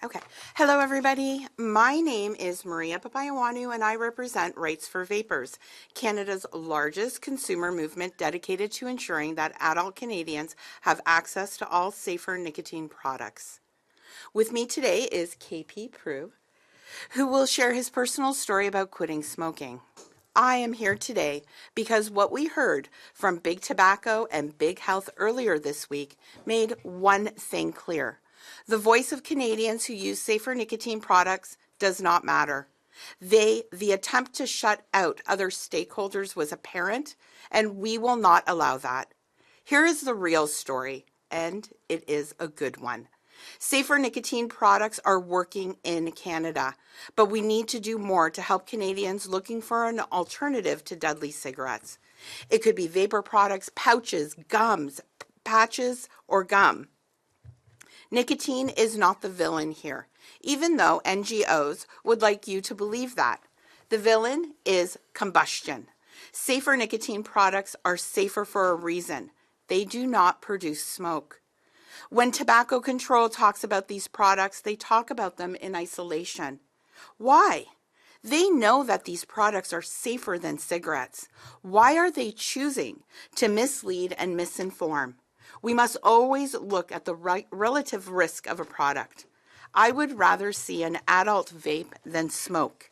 Okay. Hello, everybody. My name is Maria Papayawanu, and I represent Rights4Vapers, Canada's largest consumer movement dedicated to ensuring that adult Canadians have access to all safer nicotine products. With me today is KP Prue, who will share his personal story about quitting smoking. I am here today because what we heard from Big Tobacco and Big Health earlier this week made one thing clear. The voice of Canadians who use safer nicotine products does not matter. The attempt to shut out other stakeholders was apparent, and we will not allow that. Here is the real story, and it is a good one. Safer nicotine products are working in Canada, but we need to do more to help Canadians looking for an alternative to deadly cigarettes. It could be vapor products, pouches, gums, patches, or gum. Nicotine is not the villain here, even though NGOs would like you to believe that. The villain is combustion. Safer nicotine products are safer for a reason. They do not produce smoke. When tobacco control talks about these products, they talk about them in isolation. Why? They know that these products are safer than cigarettes. Why are they choosing to mislead and misinform? We must always look at the relative risk of a product. I would rather see an adult vape than smoke.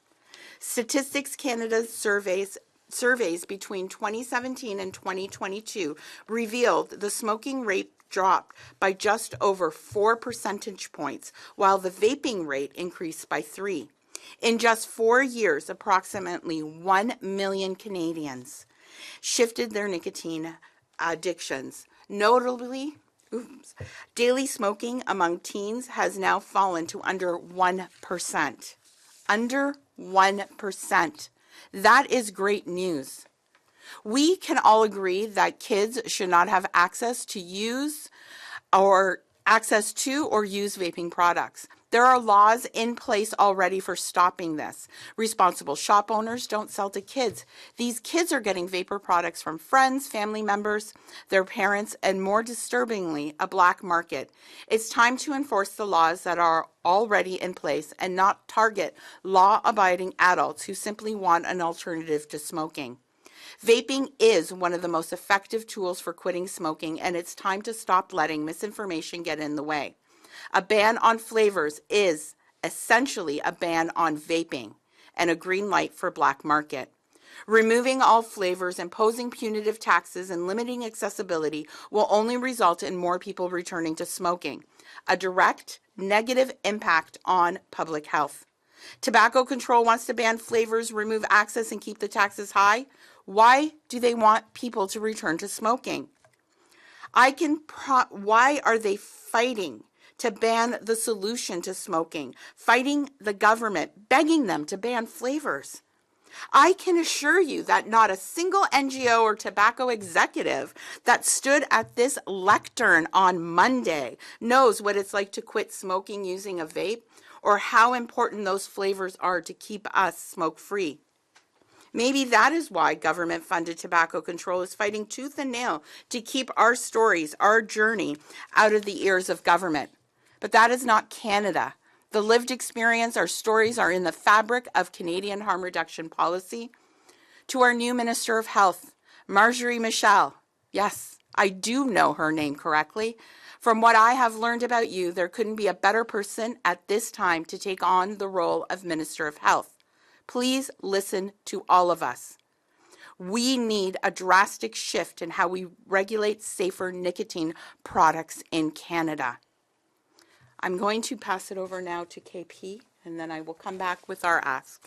Statistics Canada's surveys between 2017 and 2022 revealed the smoking rate dropped by just over 4 percentage points, while the vaping rate increased by 3. In just 4 years, approximately 1 million Canadians shifted their nicotine addictions. Notably, daily smoking among teens has now fallen to under 1%. Under 1%. That is great news. We can all agree that kids should not have access to use or use vaping products. There are laws in place already for stopping this. Responsible shop owners don't sell to kids. These kids are getting vapor products from friends, family members, their parents, and more disturbingly, a black market. It's time to enforce the laws that are already in place and not target law-abiding adults who simply want an alternative to smoking. Vaping is one of the most effective tools for quitting smoking, and it's time to stop letting misinformation get in the way. A ban on flavors is essentially a ban on vaping and a green light for black market. Removing all flavors, imposing punitive taxes, and limiting accessibility will only result in more people returning to smoking, a direct negative impact on public health. Tobacco control wants to ban flavors, remove access, and keep the taxes high. Why do they want people to return to smoking? Why are they fighting to ban the solution to smoking, fighting the government, begging them to ban flavors? I can assure you that not a single NGO or tobacco executive that stood at this lectern on Monday knows what it's like to quit smoking using a vape or how important those flavors are to keep us smoke-free. Maybe that is why government-funded tobacco control is fighting tooth and nail to keep our stories, our journey, out of the ears of government. But that is not Canada. The lived experience, our stories are in the fabric of Canadian harm reduction policy. To our new Minister of Health, Marjorie Michel, yes, I do know her name correctly. From what I have learned about you, there couldn't be a better person at this time to take on the role of Minister of Health. Please listen to all of us. We need a drastic shift in how we regulate safer nicotine products in Canada. I'm going to pass it over now to KP, and then I will come back with our ask.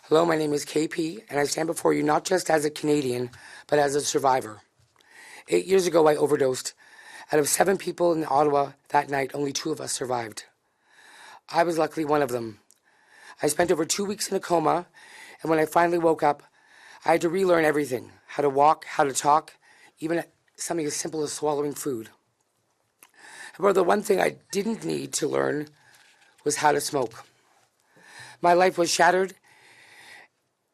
Hello, my name is KP, and I stand before you not just as a Canadian, but as a survivor. 8 years ago, I overdosed. Out of 7 people in Ottawa that night, only 2 of us survived. I was luckily one of them. I spent over 2 weeks in a coma, and when I finally woke up, I had to relearn everything: how to walk, how to talk, even something as simple as swallowing food. However, the one thing I didn't need to learn was how to smoke. My life was shattered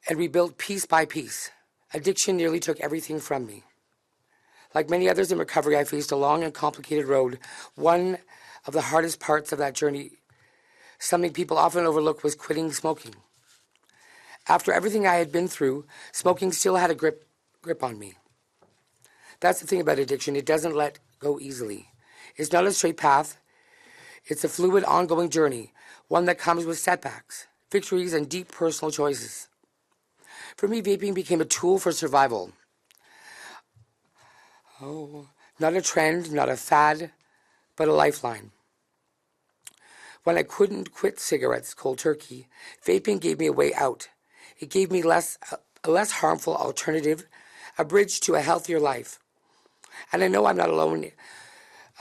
and rebuilt piece by piece. Addiction nearly took everything from me. Like many others in recovery, I faced a long and complicated road, one of the hardest parts of that journey, something people often overlook, was quitting smoking. After everything I had been through, smoking still had a grip on me. That's the thing about addiction. It doesn't let go easily. It's not a straight path. It's a fluid, ongoing journey, one that comes with setbacks, victories, and deep personal choices. For me, vaping became a tool for survival. Oh, not a trend, not a fad, but a lifeline. When I couldn't quit cigarettes cold turkey, vaping gave me a way out. It gave me a less harmful alternative, a bridge to a healthier life. And I know I'm not alone.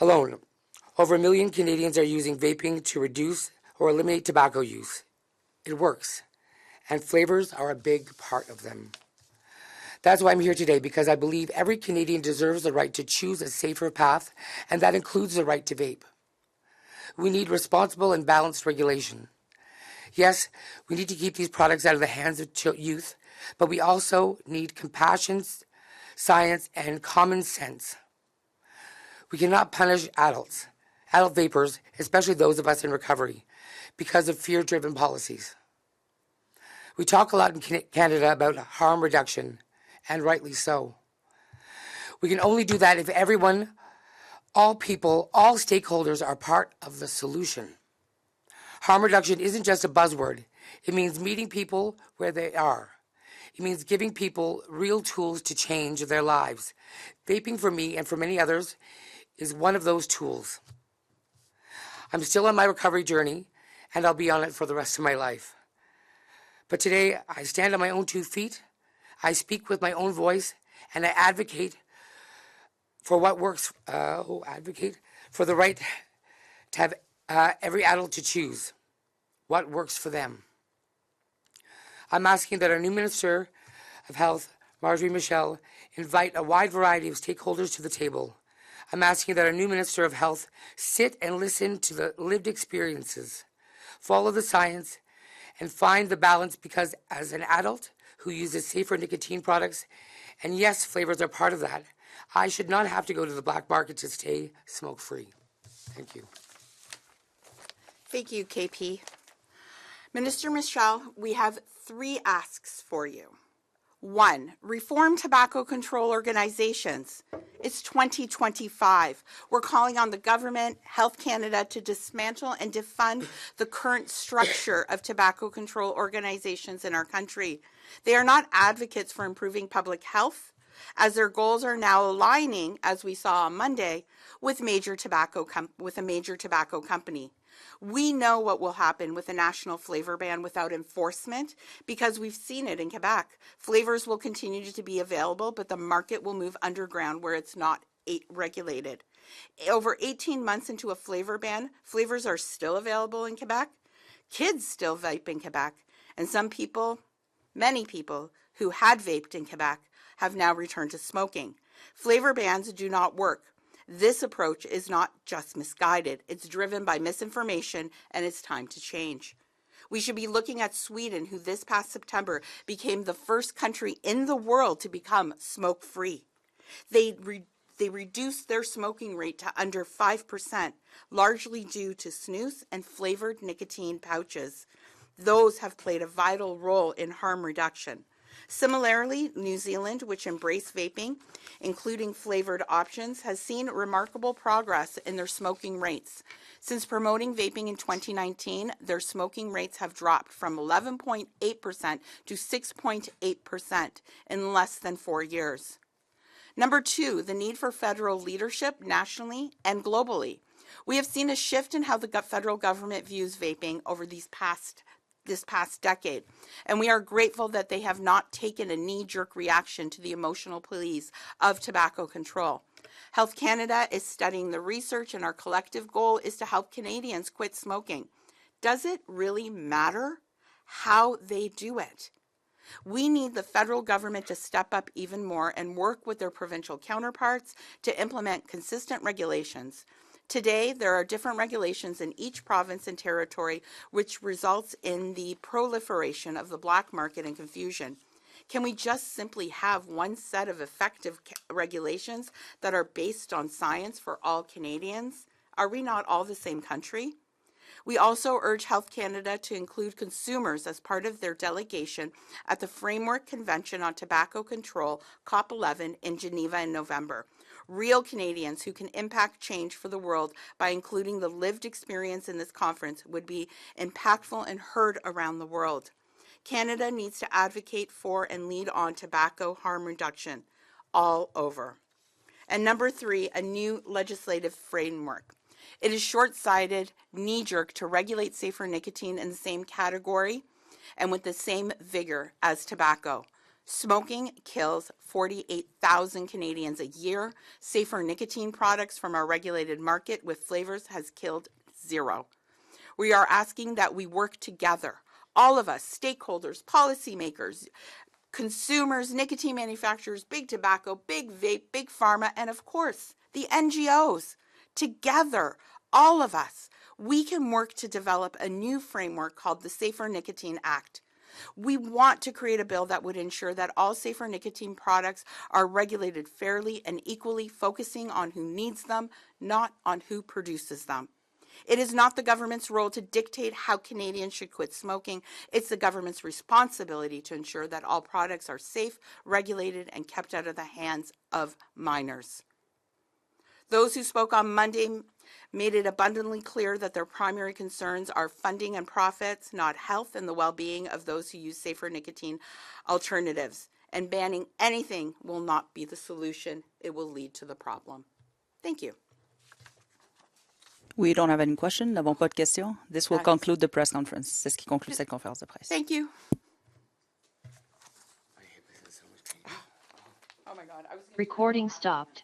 Over 1 million Canadians are using vaping to reduce or eliminate tobacco use. It works, and flavors are a big part of them. That's why I'm here today, because I believe every Canadian deserves the right to choose a safer path, and that includes the right to vape. We need responsible and balanced regulation. Yes, we need to keep these products out of the hands of youth, but we also need compassion, science, and common sense. We cannot punish adult vapers, especially those of us in recovery, because of fear-driven policies. We talk a lot in Canada about harm reduction, and rightly so. We can only do that if everyone, all people, all stakeholders are part of the solution. Harm reduction isn't just a buzzword. It means meeting people where they are. It means giving people real tools to change their lives. Vaping, for me and for many others, is one of those tools. I'm still on my recovery journey, and I'll be on it for the rest of my life. But today, I stand on my own 2 feet, I speak with my own voice, and I advocate for what works, advocate for the right to have every adult to choose what works for them. I'm asking that our new Minister of Health, Marjorie Michel, invite a wide variety of stakeholders to the table. I'm asking that our new Minister of Health sit and listen to the lived experiences, follow the science, and find the balance, because as an adult who uses safer nicotine products, and yes, flavors are part of that, I should not have to go to the black market to stay smoke-free. Thank you. Thank you, KP. Minister Michel, we have 3 asks for you. 1, reform tobacco control organizations. It's 2025. We're calling on the government, Health Canada, to dismantle and defund the current structure of tobacco control organizations in our country. They are not advocates for improving public health, as their goals are now aligning, as we saw on Monday, with a major tobacco company. We know what will happen with a national flavor ban without enforcement, because we've seen it in Quebec. Flavors will continue to be available, but the market will move underground where it's not regulated. Over 18 months into a flavor ban, flavors are still available in Quebec. Kids still vape in Quebec. And some people, many people, who had vaped in Quebec have now returned to smoking. Flavor bans do not work. This approach is not just misguided. It's driven by misinformation, and it's time to change. We should be looking at Sweden, who this past September became the first country in the world to become smoke-free. They reduced their smoking rate to under 5%, largely due to snus and flavored nicotine pouches. Those have played a vital role in harm reduction. Similarly, New Zealand, which embraced vaping, including flavored options, has seen remarkable progress in their smoking rates. Since promoting vaping in 2019, their smoking rates have dropped from 11.8% to 6.8% in less than 4 years. Number 2, the need for federal leadership nationally and globally. We have seen a shift in how the federal government views vaping over this past decade, and we are grateful that they have not taken a knee-jerk reaction to the emotional pleas of tobacco control. Health Canada is studying the research, and our collective goal is to help Canadians quit smoking. Does it really matter how they do it? We need the federal government to step up even more and work with their provincial counterparts to implement consistent regulations. Today, there are different regulations in each province and territory, which results in the proliferation of the black market and confusion. Can we just simply have one set of effective regulations that are based on science for all Canadians? Are we not all the same country? We also urge Health Canada to include consumers as part of their delegation at the Framework Convention on Tobacco Control, COP11, in Geneva in November. Real Canadians who can impact change for the world by including the lived experience in this conference would be impactful and heard around the world. Canada needs to advocate for and lead on tobacco harm reduction all over. And number 3, a new legislative framework. It is short-sighted, knee-jerk to regulate safer nicotine in the same category and with the same vigor as tobacco. Smoking kills 48,000 Canadians a year. Safer nicotine products from our regulated market with flavors has killed 0. We are asking that we work together, all of us, stakeholders, policymakers, consumers, nicotine manufacturers, big tobacco, big vape, big pharma, and of course, the NGOs. Together, all of us, we can work to develop a new framework called the Safer Nicotine Act. We want to create a bill that would ensure that all safer nicotine products are regulated fairly and equally, focusing on who needs them, not on who produces them. It is not the government's role to dictate how Canadians should quit smoking. It's the government's responsibility to ensure that all products are safe, regulated, and kept out of the hands of minors. Those who spoke on Monday made it abundantly clear that their primary concerns are funding and profits, not health and the well-being of those who use safer nicotine alternatives. And banning anything will not be the solution. It will lead to the problem. Thank you. We don't have any question. Nous n'avons pas de questions. This will conclude the press conference. C'est ce qui conclut cette conférence de presse. Thank you. Oh my God. Recording stopped.